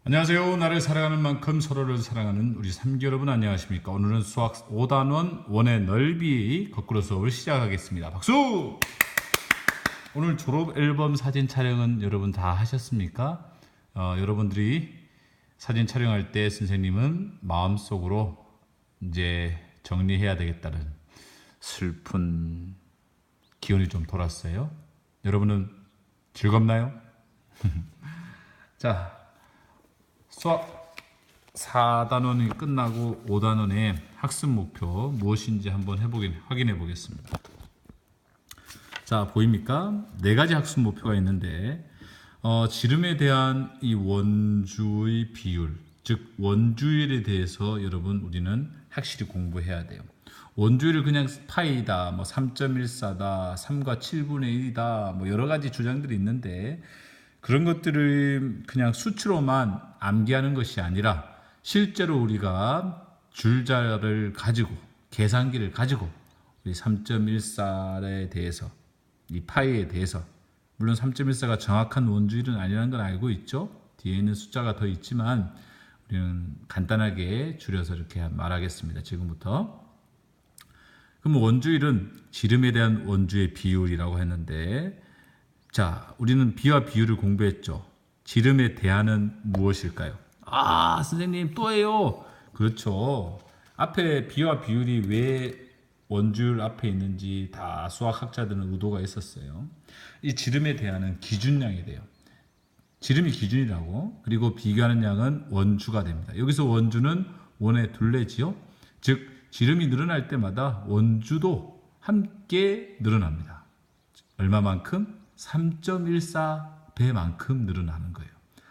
안녕하세요. 나를 사랑하는 만큼 서로를 사랑하는 우리 3기 여러분 안녕하십니까? 오늘은 수학 5단원 원의 넓이 거꾸로 수업을 시작하겠습니다. 박수! 오늘 졸업 앨범 사진 촬영은 여러분 다 하셨습니까? 여러분들이 사진 촬영할 때 선생님은 마음속으로 이제 정리해야 되겠다는 슬픈 기운이 좀 돌았어요. 여러분은 즐겁나요? 자, 수학 4단원이 끝나고 5단원의 학습 목표 무엇인지 한번 확인해 보겠습니다. 자, 보입니까? 네 가지 학습 목표가 있는데 지름에 대한 이 원주의 비율, 즉 원주율에 대해서 여러분 우리는 확실히 공부해야 돼요. 원주율을 그냥 파이다, 3.14다, 3과 7분의 1이다, 여러 가지 주장들이 있는데 그런 것들을 그냥 수치로만 암기하는 것이 아니라 실제로 우리가 줄자를 가지고 계산기를 가지고 우리 3.14에 대해서 이 파이에 대해서 물론 3.14가 정확한 원주율은 아니라는 건 알고 있죠. 뒤에 있는 숫자가 더 있지만 우리는 간단하게 줄여서 이렇게 말하겠습니다. 지금부터. 그럼 원주율은 지름에 대한 원주의 비율이라고 했는데 자, 우리는 비와 비율을 공부했죠. 지름의 대안은 무엇일까요? 아, 선생님 또예요. 그렇죠. 앞에 비와 비율이 왜 원주율 앞에 있는지 다 수학학자들은 의도가 있었어요. 이 지름의 대안은 기준량이 돼요. 지름이 기준이라고. 그리고 비교하는 양은 원주가 됩니다. 여기서 원주는 원의 둘레지요. 즉 지름이 늘어날 때마다 원주도 함께 늘어납니다. 얼마만큼? 3.14배만큼 늘어나는 거예요.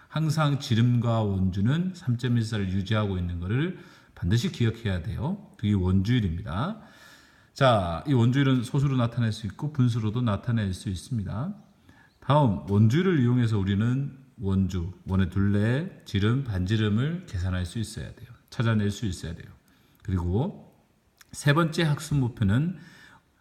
항상 지름과 원주는 3.14를 유지하고 있는 것을 반드시 기억해야 돼요. 그게 원주율입니다. 자, 이 원주율은 소수로 나타낼 수 있고 분수로도 나타낼 수 있습니다. 다음, 원주율을 이용해서 우리는 원주, 원의 둘레, 지름, 반지름을 계산할 수 있어야 돼요. 찾아낼 수 있어야 돼요. 그리고 세 번째 학습 목표는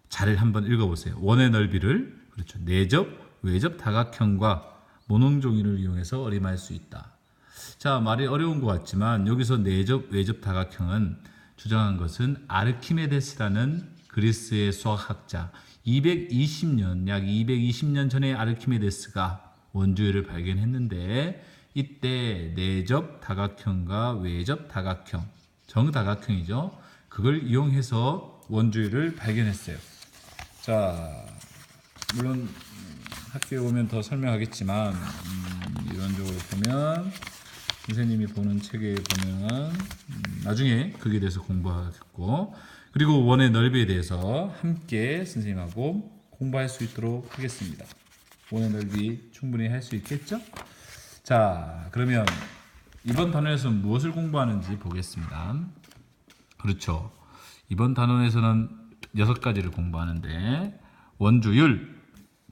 잘 한번 읽어보세요. 원의 넓이를 그렇죠. 내접, 외접 다각형과 모농종이를 이용해서 어림할 수 있다. 자, 말이 어려운 것 같지만 여기서 내접, 외접 다각형은 주장한 것은 아르키메데스라는 그리스의 수학학자 220년, 약 220년 전에 아르키메데스가 원주율을 발견했는데 이때 내접 다각형과 외접 다각형, 정다각형이죠. 그걸 이용해서 원주율을 발견했어요. 자, 물론 학교에 오면 더 설명하겠지만 이론적으로 보면 선생님이 보는 책에 보면 나중에 거기에 대해서 공부하겠고 그리고 원의 넓이에 대해서 함께 선생님하고 공부할 수 있도록 하겠습니다. 원의 넓이 충분히 할 수 있겠죠? 자, 그러면 이번 단원에서 무엇을 공부하는지 보겠습니다. 그렇죠. 이번 단원에서는 6가지를 공부하는데 원주율,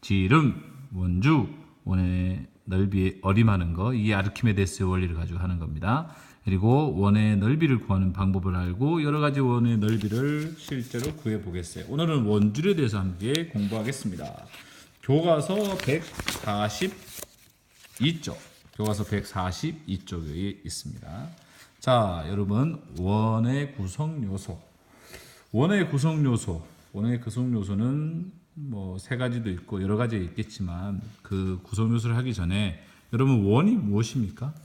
지름, 원주, 원의 넓이에 어림하는 거, 이게 아르키메데스의 원리를 가지고 하는 겁니다. 그리고 원의 넓이를 구하는 방법을 알고 여러 가지 원의 넓이를 실제로 구해 보겠어요. 오늘은 원주율에 대해서 함께 공부하겠습니다. 교과서 142쪽, 교과서 142쪽에 있습니다. 자, 여러분 원의 구성 요소, 원의 구성 요소는 세 가지도 있고 여러 가지 있겠지만 그 구성 요소를 하기 전에 여러분 원이 무엇입니까?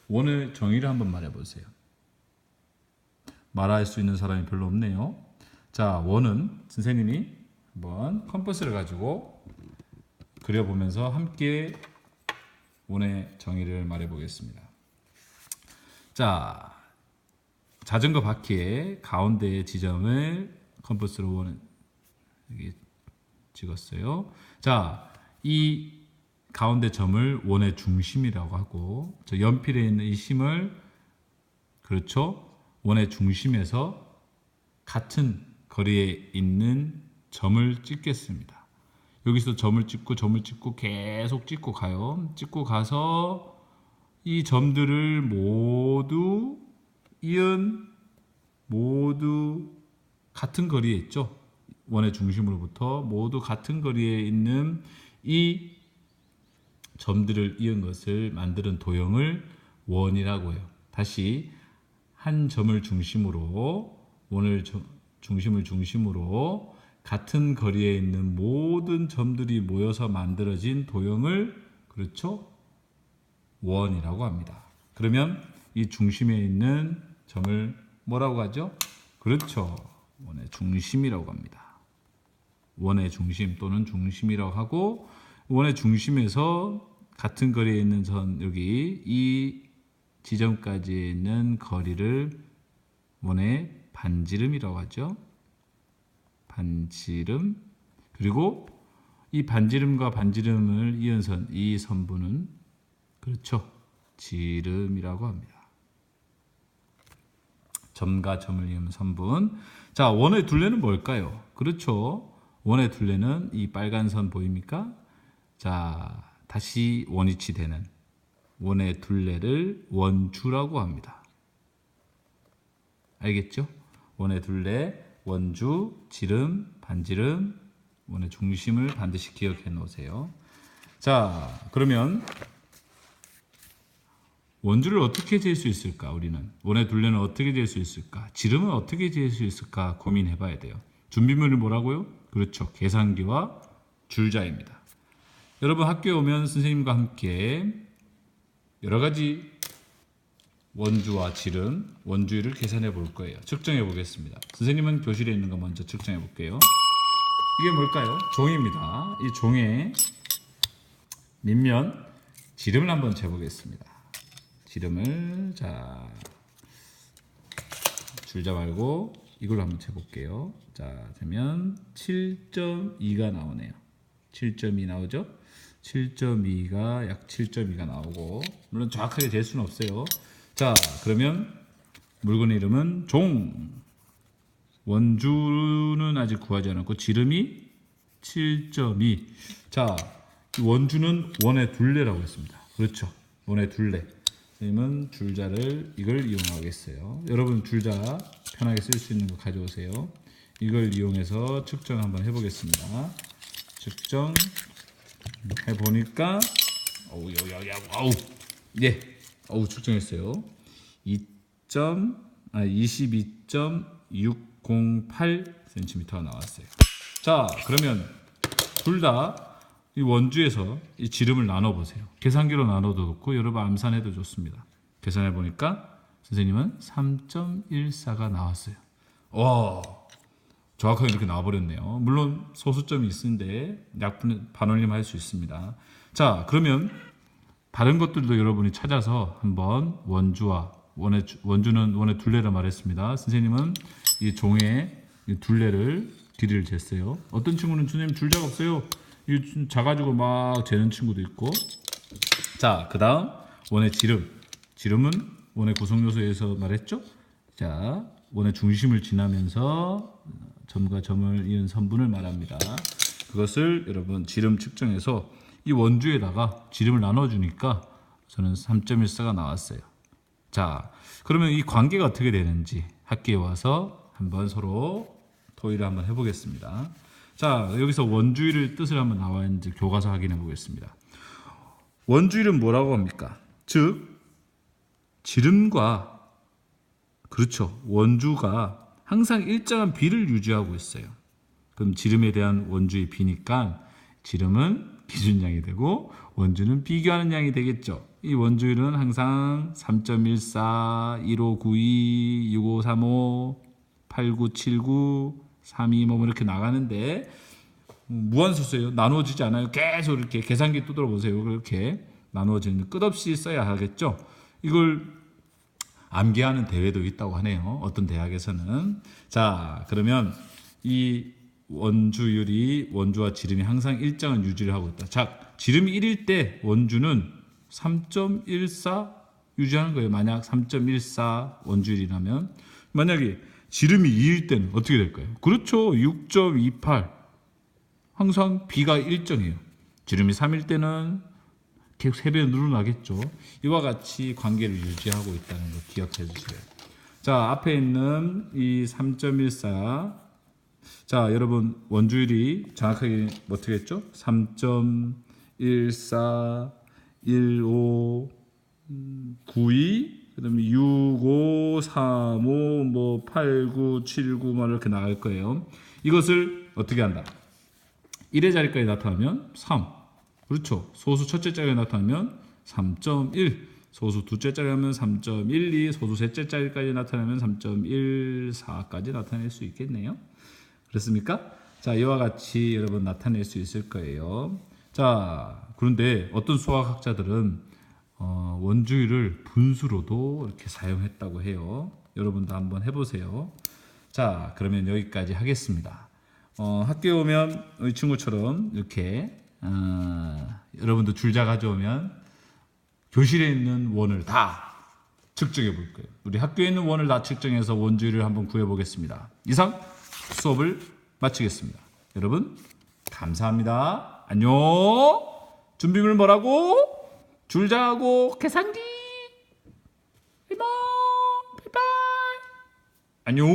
원의 정의를 한번 말해 보세요. 말할 수 있는 사람이 별로 없네요. 자, 원은 선생님이 한번 컴퍼스를 가지고 그려보면서 함께 원의 정의를 말해 보겠습니다. 자, 자전거 바퀴의 가운데 지점을 컴퍼스로 원은 여기 찍었어요. 자, 이 가운데 점을 원의 중심이라고 하고 저 연필에 있는 이 심을 그렇죠. 원의 중심에서 같은 거리에 있는 점을 찍겠습니다. 여기서 점을 찍고 계속 찍고 가요. 찍고 가서 이 점들을 모두 같은 거리에 있죠. 원의 중심으로부터 모두 같은 거리에 있는 이 점들을 이은 것을 만드는 도형을 원이라고 해요. 다시 한 점을 중심으로 중심을 중심으로 같은 거리에 있는 모든 점들이 모여서 만들어진 도형을 그렇죠? 원이라고 합니다. 그러면 이 중심에 있는 점을 뭐라고 하죠? 그렇죠. 원의 중심이라고 합니다. 원의 중심 또는 중심이라고 하고 원의 중심에서 같은 거리에 있는 선 여기 이 지점까지 있는 거리를 원의 반지름이라고 하죠. 반지름. 그리고 이 반지름과 반지름을 이은 선, 이 선분은 그렇죠. 지름이라고 합니다. 점과 점을 이은 선분. 자, 원의 둘레는 뭘까요? 그렇죠. 원의 둘레는 이 빨간 선 보입니까? 자, 다시 원위치되는 원의 둘레를 원주라고 합니다. 알겠죠? 원의 둘레, 원주, 지름, 반지름, 원의 중심을 반드시 기억해 놓으세요. 자, 그러면 원주를 어떻게 잴 수 있을까? 우리는 원의 둘레는 어떻게 잴 수 있을까? 지름은 어떻게 잴 수 있을까? 고민해 봐야 돼요. 준비물이 뭐라고요? 그렇죠. 계산기와 줄자입니다. 여러분 학교에 오면 선생님과 함께 여러 가지 원주와 지름, 원주율을 계산해 볼 거예요. 측정해 보겠습니다. 선생님은 교실에 있는 거 먼저 측정해 볼게요. 이게 뭘까요? 종입니다. 이 종에 밑면 지름을 한번 재보겠습니다. 지름을 자 줄자 말고 이걸로 한번 재볼게요. 자, 되면 7.2가 나오네요. 7.2 나오죠? 7.2가 약 7.2가 나오고 물론 정확하게 잴 수는 없어요. 자, 그러면 물건의 이름은 종. 원주는 아직 구하지 않았고 지름이 7.2. 자, 원주는 원의 둘레라고 했습니다. 그렇죠. 원의 둘레. 선생님은 줄자를 이걸 이용하겠어요. 여러분 줄자 편하게 쓸 수 있는 거 가져오세요. 이걸 이용해서 측정 한번 해보겠습니다. 측정 해보니까 예, 측정했어요. 22.608cm가 나왔어요. 자, 그러면 둘 다 이 원주에서 이 지름을 나눠 보세요. 계산기로 나눠도 좋고 여러분 암산해도 좋습니다. 계산해 보니까 선생님은 3.14가 나왔어요. 와, 정확하게 이렇게 나와버렸네요. 물론 소수점이 있는데 약분 반올림 할 수 있습니다. 자, 그러면 다른 것들도 여러분이 찾아서 한번 원주와 원주는 원의 둘레라 말했습니다. 선생님은 이 종의 이 둘레를 길이를 쟀어요. 어떤 친구는 선생님 줄자가 없어요. 이 작아지고 막 재는 친구도 있고. 자, 그 다음 원의 지름은 원의 구성요소에서 말했죠. 자, 원의 중심을 지나면서 점과 점을 이은 선분을 말합니다. 그것을 여러분 지름 측정해서 이 원주에다가 지름을 나눠주니까 저는 3.14가 나왔어요. 자, 그러면 이 관계가 어떻게 되는지 학기에 와서 한번 서로 토의를 한번 해보겠습니다. 자, 여기서 원주율의 뜻을 한번 나와 있는지 교과서 확인해 보겠습니다. 원주율은 뭐라고 합니까? 즉 지름과 그렇죠. 원주가 항상 일정한 비를 유지하고 있어요. 그럼 지름에 대한 원주의 비니까 지름은 기준량이 되고 원주는 비교하는 양이 되겠죠. 이 원주율은 항상 3.14, 1592, 6535, 8979, 325 이렇게 나가는데 무한소수예요. 나누어지지 않아요. 계속 이렇게 계산기 두드려 보세요. 그렇게 나누어지는 끝없이 써야 하겠죠. 이걸 암기하는 대회도 있다고 하네요. 어떤 대학에서는. 자, 그러면 이 원주율이 원주와 지름이 항상 일정한 유지를 하고 있다. 자, 지름이 1일 때 원주는 3.14 유지하는 거예요. 만약 3.14 원주율이라면 만약에 지름이 2일 때는 어떻게 될까요? 그렇죠. 6.28 항상 비가 일정해요. 지름이 3일 때는 계속 3배 늘어나겠죠. 이와 같이 관계를 유지하고 있다는 거 기억해 주세요. 자, 앞에 있는 이 3.14 자, 여러분 원주율이 정확하게 어떻게 했죠? 3.14, 15, 92, 그다음에 65, 35, 뭐 89, 79, 뭐 이렇게 나갈 거예요. 이것을 어떻게 한다? 1의 자리까지 나타나면 3. 그렇죠. 소수 첫째 자리에 나타나면 3.1. 소수 둘째 자리 하면 3.12, 소수 셋째 자리까지 나타나면 3.14까지 나타낼 수 있겠네요. 그렇습니까? 자, 이와 같이 여러분 나타낼 수 있을 거예요. 자, 그런데 어떤 수학학자들은 원주율을 분수로도 이렇게 사용했다고 해요. 여러분도 한번 해보세요. 자, 그러면 여기까지 하겠습니다. 학교에 오면 이 친구처럼 이렇게 여러분도 줄자 가져오면 교실에 있는 원을 다 측정해 볼 거예요. 우리 학교에 있는 원을 다 측정해서 원주율을 한번 구해 보겠습니다. 이상 수업을 마치겠습니다. 여러분 감사합니다. 안녕. 준비물 뭐라고? 줄자하고 계산기. 바이바이. 안녕.